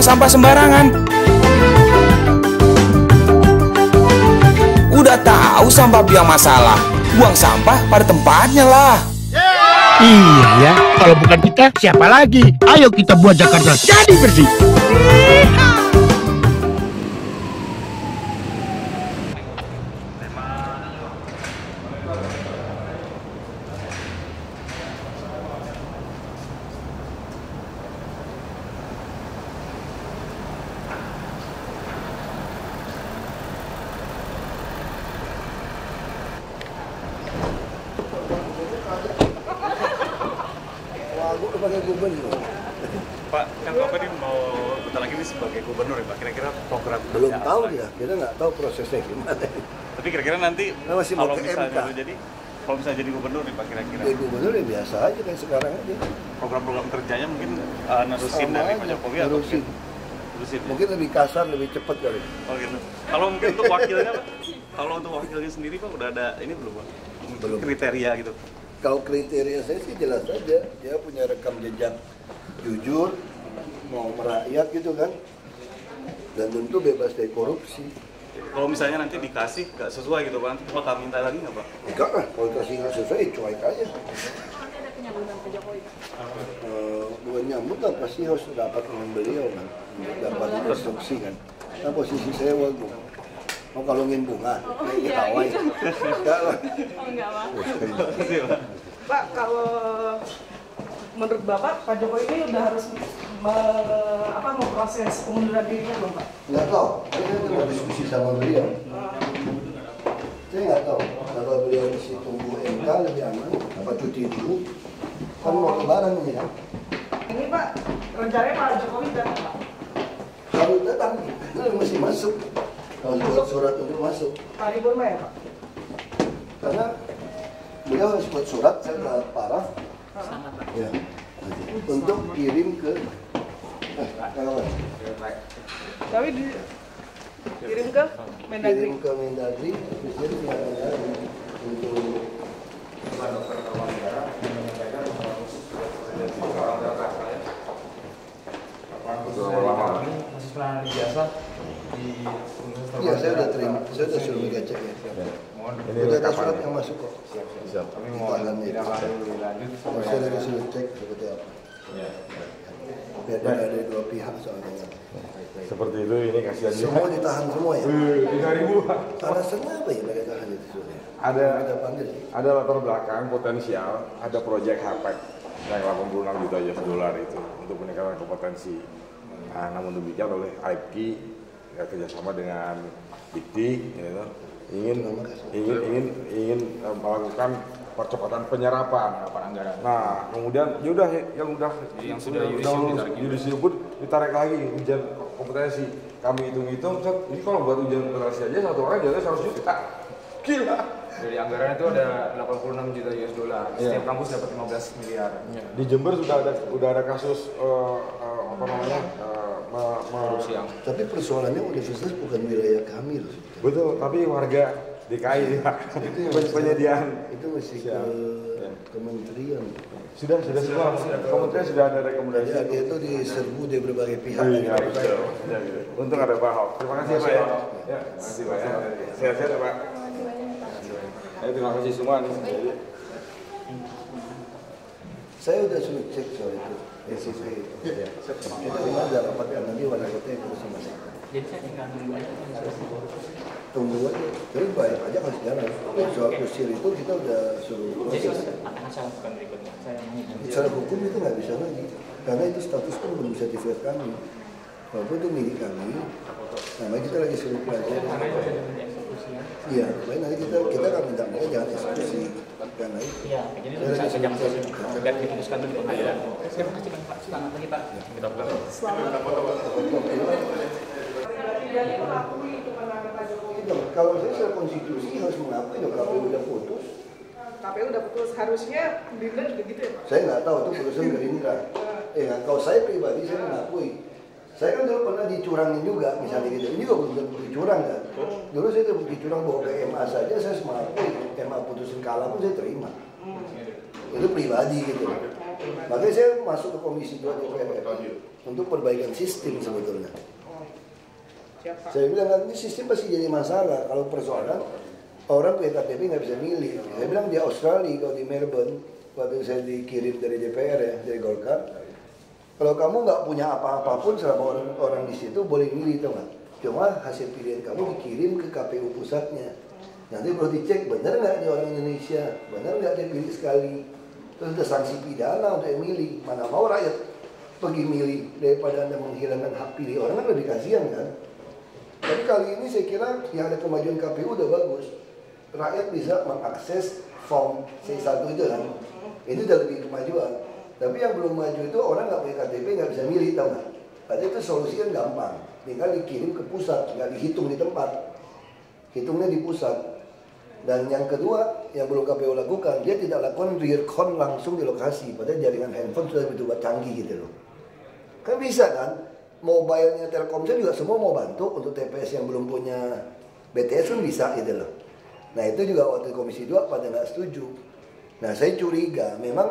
sampah sembarangan. Udah tahu sampah biang masalah, buang sampah pada tempatnya lah. Iya ya, kalau bukan kita siapa lagi? Ayo kita buat Jakarta jadi bersih. Pak, kan Bapak ini mau bentar lagi ini sebagai gubernur ya Pak, kira-kira program belum kerja tahu apa ya, kita nggak tahu prosesnya gimana. Tapi kira-kira nanti Masih mau kalau ke misalnya MK. kalau misalnya jadi gubernur nih Pak, kira-kira Jadi gubernur ya biasa aja kayak sekarang aja. program-program kerjanya mungkin nerusin Sama dari aja, Pak Jokowi atau nerusin. nerusin ya? Mungkin lebih kasar, lebih cepat kali. Oh gitu. Kalau mungkin untuk wakilnya Pak, kalau untuk wakilnya sendiri Pak udah ada ini belum Pak? Belum. Kriteria gitu. Kalau kriteria saya sih jelas saja, dia punya rekam jejak jujur, mau merakyat gitu kan, dan tentu bebas dari korupsi. Kalau misalnya nanti dikasih nggak sesuai gitu Pak, nanti bakal minta lagi nggak Pak? Enggak lah, kalau kasih nggak sesuai, cuek aja. Bukan nyambut lah, pasti harus dapat dengan beliau kan, dapat instruksi kan. Nah posisi saya wagub. Mau kalungin bunga, dikawai. Enggak lah. Oh enggak, Pak. Makasih Pak. Pak, kalau menurut Bapak, Pak Jokowi ini udah harus memproses pengunduran dirinya belum, Pak? Nggak tahu, saya cuma diskusi sama beliau. Saya nggak tahu, kalau beliau mesti tunggu MK lebih aman, apa cuti dulu. Kan mau lebaran ini kan. Ini Pak, rencananya Pak Jokowi datang, Pak? Harus datang, itu mesti masuk. Kalau buat surat untuk masuk. Hari Burma ya, Pak? Karena beliau harus buat surat, saya ke paraf. Ya, untuk kirim ke kawan. Tapi kirim ke Mendagri. Kirim ke Mendagri, terus dia tinggal untuk masih penanganan biasa di iya, saya udah terima, saya udah suruh ngecek ya. Udah ada surat yang masuk kok. Siap. Kami mau tidak akan lebih lanjut. Saya udah disuruh cek seperti apa. Biar tidak ada dua pihak soalnya. Seperti itu, ini kasihan juga. Semua ditahan semua ya. 3.000. Alasan apa ya mereka tahan itu sebenarnya? Ada Kita panggil sih. ada latar belakang potensial, ada proyek HPEC yang 86 juta US dollar itu untuk peningkatan kompetensi. Nah, namun demikian oleh AIPKI ya, kerjasama dengan Dikti, gitu, ingin melakukan percepatan penyerapan anggaran. Nah, kemudian yaudah yang sudah yudisium pun ditarik lagi ujian kompetensi. Kami hitung-hitung, ini kalau buat ujian kompetensi aja satu orang jadi 100 juta. Gila. Dari anggaran itu ada 86 juta US dollar. Setiap kampus dapat 15 miliar. Di Jember sudah ada kasus Korupsi yang. Tapi persoalannya universitas bukan wilayah kami loh. Betul, tapi warga DKI ya. Penyediaan Itu mesti ke kementerian. sudah semua. Kementerian sudah ada rekomendasi. Jadi itu diserbu dari berbagai pihak. Iya, betul. Untung ada Pak Ahok. Terima kasih Pak ya. Ya, terima kasih Pak ya. Sehat-sehat ya Pak. Terima kasih semua nih. Saya udah suruh cek soal itu. SCP itu. Kita ada rapat kan nanti wali kota yang terus sama saya. Jadi saya tinggal nunggu aja kan Tunggu aja. Tapi bayar aja harus jalan. Soal kusir itu kita udah suruh Jadi proses. akan saya lakukan berikutnya. Saya menghidupkan. Secara hukum itu nggak bisa lagi. Karena itu status kan belum sertifikat kami. Walaupun itu milik kami. Nah, kita lagi suruh pelajari. Iya, baik nanti kita akan minta mereka jangan eksekusi karena itu. Iya, jadi itu bisa jangan biar diputuskan dulu di pengadilan. Terima kasih Pak. Selamat pagi Pak. Kita buka. Jadi mengakui kemenangan Pak Jokowi. Kalau saya secara konstitusi harus mengakui ya KPU udah putus. KPU udah putus, harusnya Gerindra juga gitu ya, Pak? Saya nggak tahu itu putusan Gerindra. Kalau saya pribadi saya mengakui. Saya kan dulu pernah dicurangin juga misalnya gitu. Ini juga bukan bukti curang kan. Dulu saya tuh bukti curang bawa ke MA saja saya mengakui. MA putusin kalah pun saya terima. Itu pribadi gitu. Makanya saya masuk ke Komisi 2 DPR untuk perbaikan sistem sebetulnya. Saya bilang kan ini sistem pasti jadi masalah kalau persoalan orang punya KTP nggak bisa milih. Saya bilang di Australia kalau di Melbourne waktu saya dikirim dari DPR ya dari Golkar, kalau kamu nggak punya apa-apapun selama orang di situ boleh milih tuh nggak? Cuma hasil pilihan kamu dikirim ke KPU pusatnya. Nanti perlu dicek benar nggak ini orang Indonesia, benar nggak dia pilih sekali. Terus ada sanksi pidana untuk yang milih. Mana mau rakyat pergi milih daripada Anda menghilangkan hak pilih orang kan lebih kasihan kan. Tapi kali ini saya kira yang ada kemajuan KPU udah bagus. Rakyat bisa mengakses form C1 itu kan. Itu udah lebih kemajuan. Tapi yang belum maju itu orang nggak punya KTP nggak bisa milih, tau nggak? Padahal itu solusi kan gampang. Tinggal dikirim ke pusat, nggak dihitung di tempat. Hitungnya di pusat. Dan yang kedua, yang belum KPU lakukan, dia tidak lakukan real count langsung di lokasi. Padahal jaringan handphone sudah begitu canggih gitu loh. Kan bisa kan? Mobilenya Telkomsel juga semua mau bantu untuk TPS yang belum punya BTS kan bisa gitu loh. Nah itu juga waktu Komisi 2 pada nggak setuju. Nah saya curiga, memang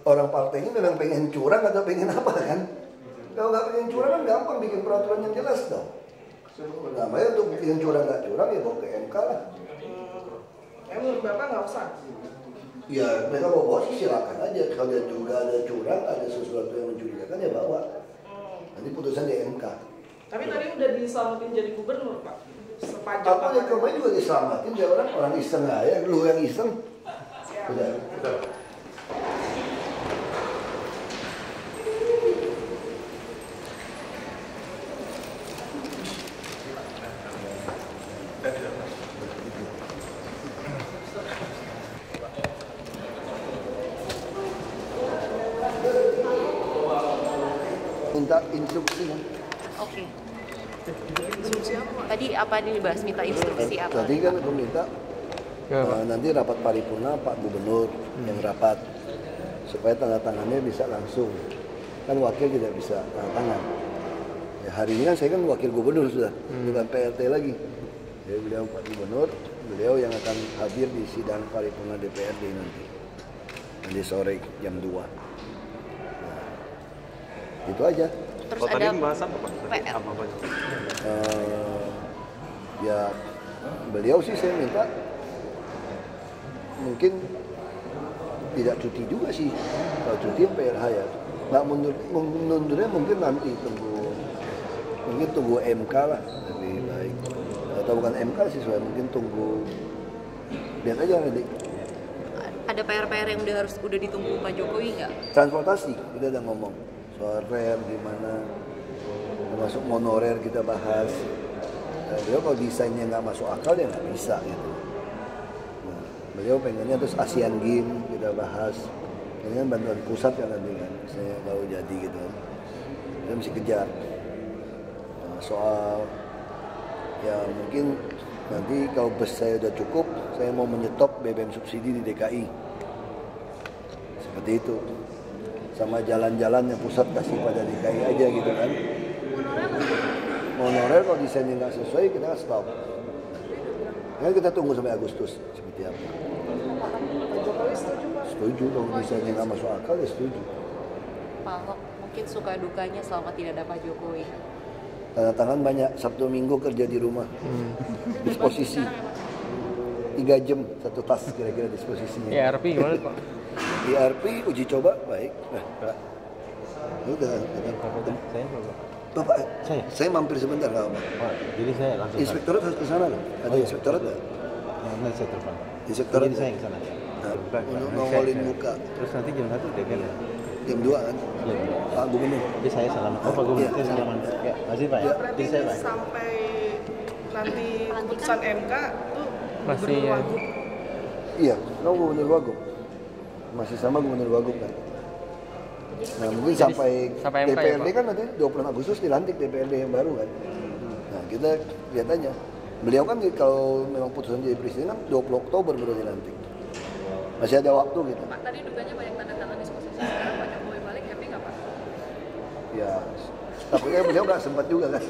orang partai ini memang pengen curang atau pengen apa kan? Kalau nggak pengen curang kan gampang bikin peraturan yang jelas dong. Namanya untuk bikin curang nggak curang ya bawa ke MK lah. Menurut Bapak nggak usah? Ya mereka bawa sih silakan aja. Kalau dia juga ada curang, ada sesuatu yang mencurigakan ya bawa. Nanti putusan di MK. Tapi tadi udah diselamatin jadi gubernur Pak. Sepanjang Aku yang kemarin juga diselamatin dia orang iseng aja. Lu yang iseng. Udah. Minta instruksi kan? Oke. Tadi apa dibahas? Minta instruksi apa? Tadi kan aku minta nanti rapat paripurna Pak Gubernur yang rapat supaya tanda tangannya bisa langsung. Kan wakil tidak bisa tanda tangan. Ya, hari ini kan saya kan wakil gubernur sudah, bukan PRT lagi. Jadi beliau Pak Gubernur, beliau yang akan hadir di sidang paripurna DPRD nanti sore jam 2. Nah, itu aja. Terus ada pembahasan apa? PR. Ya beliau sih saya minta mungkin tidak cuti juga sih. Kalau cuti PLH ya. Nggak mundurnya mungkin nanti tunggu MK lah lebih baik. Atau bukan MK sih soalnya mungkin tunggu lihat aja nanti. Ada PR-PR yang udah ditunggu Pak Jokowi nggak? Transportasi kita udah ngomong soal rem gimana, termasuk monorer kita bahas. Beliau kalau desainnya nggak masuk akal dia nggak bisa gitu. Nah, beliau pengennya terus Asian Games kita bahas. Dengan bantuan pusat kan nanti kan, misalnya kalau jadi gitu kan, kita mesti kejar. Nah, soal ya mungkin nanti kalau bus saya udah cukup, saya mau menyetop BBM subsidi di DKI. Seperti itu. Sama jalan-jalan yang pusat kasih pada DKI aja gitu kan. Monorer kalau desainnya nggak sesuai kita stop. Nah, kita tunggu sampai Agustus seperti apa. Setuju kalau desainnya nggak masuk akal ya setuju. Pak Ahok mungkin suka dukanya selama tidak ada Pak Jokowi. Tanda tangan banyak, Sabtu Minggu kerja di rumah. Disposisi 3 jam satu tas kira-kira disposisinya. ERP gimana Pak? ERP uji coba baik. Udah. Bapak, saya mampir sebentar nggak apa? Jadi saya langsung. Inspektorat harus ke sana loh. Ada inspektorat nggak? Nanti saya telepon. Inspektorat. Jadi saya ke sana. Nah, untuk nongolin muka. Terus nanti jam 1 DPR ya? Jam 2 kan? Jam 2. Pak Gubernur. Jadi saya salaman. Oh Pak Gubernur, saya salaman. Ya, masih Pak ya? Berarti Jadi saya Pak. sampai nanti keputusan MK tuh Masih Gubernur Wagub. Iya, kamu Gubernur Wagub. Masih sama Gubernur Wagub kan? Nah mungkin sampai MK DPRD ya, kan nanti 26 Agustus dilantik DPRD yang baru kan. Nah kita lihat aja. Beliau kan kalau memang putusan jadi presiden kan 20 Oktober baru dilantik. Masih ada waktu gitu. Pak tadi dukanya banyak tanda tangan disposisi. Sekarang Pak Jokowi balik happy nggak Pak? Ya, tapi kan beliau nggak sempat juga kan.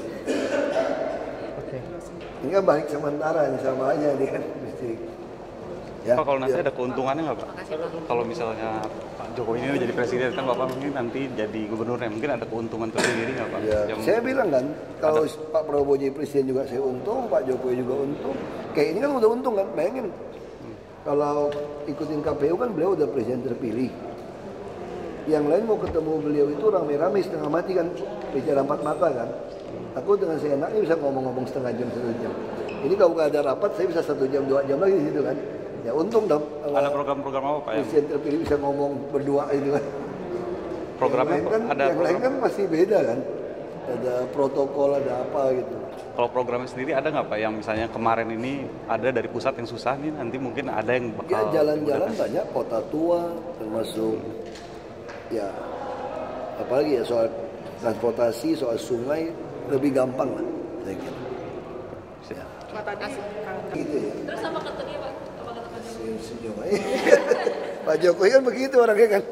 Ini kan balik sementara, ini sama aja dia kan mesti. Ya Ya, Pak, kalau nanti ya. ada keuntungannya nggak Pak? Kalau misalnya Pak Jokowi ini jadi presiden, kan Bapak mungkin nanti jadi gubernurnya, mungkin ada keuntungan tersendiri nggak Pak? Ya, saya bilang kan, kalau Pak Prabowo jadi presiden juga saya untung, Pak Jokowi juga untung. Kayak ini kan udah untung kan, bayangin. Kalau ikutin KPU kan beliau udah presiden terpilih. Yang lain mau ketemu beliau itu rame-rame setengah mati kan, bicara 4 mata kan. Aku dengan seenaknya bisa ngomong-ngomong setengah jam, 1 jam. Ini kalau nggak ada rapat, saya bisa 1 jam, 2 jam lagi di situ kan. Ya untung dong. Ada program-program apa Pak? Presiden terpilih bisa ngomong berdua itu kan. Programnya yang lain kan, ada yang lain kan masih beda kan. Ada protokol, ada apa gitu. Kalau programnya sendiri ada nggak Pak yang misalnya kemarin ini ada dari pusat yang susah nih, nanti mungkin ada yang bakal Ya jalan-jalan banyak, kota tua termasuk ya apalagi ya soal transportasi, soal sungai lebih gampang lah saya kira. Ya. Pak tadi Gitu ya. Terus apa kata dia Pak? Apa kata Pak Jokowi? Senyum aja. Pak Jokowi kan begitu orangnya kan.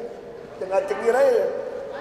Tengah cengir aja.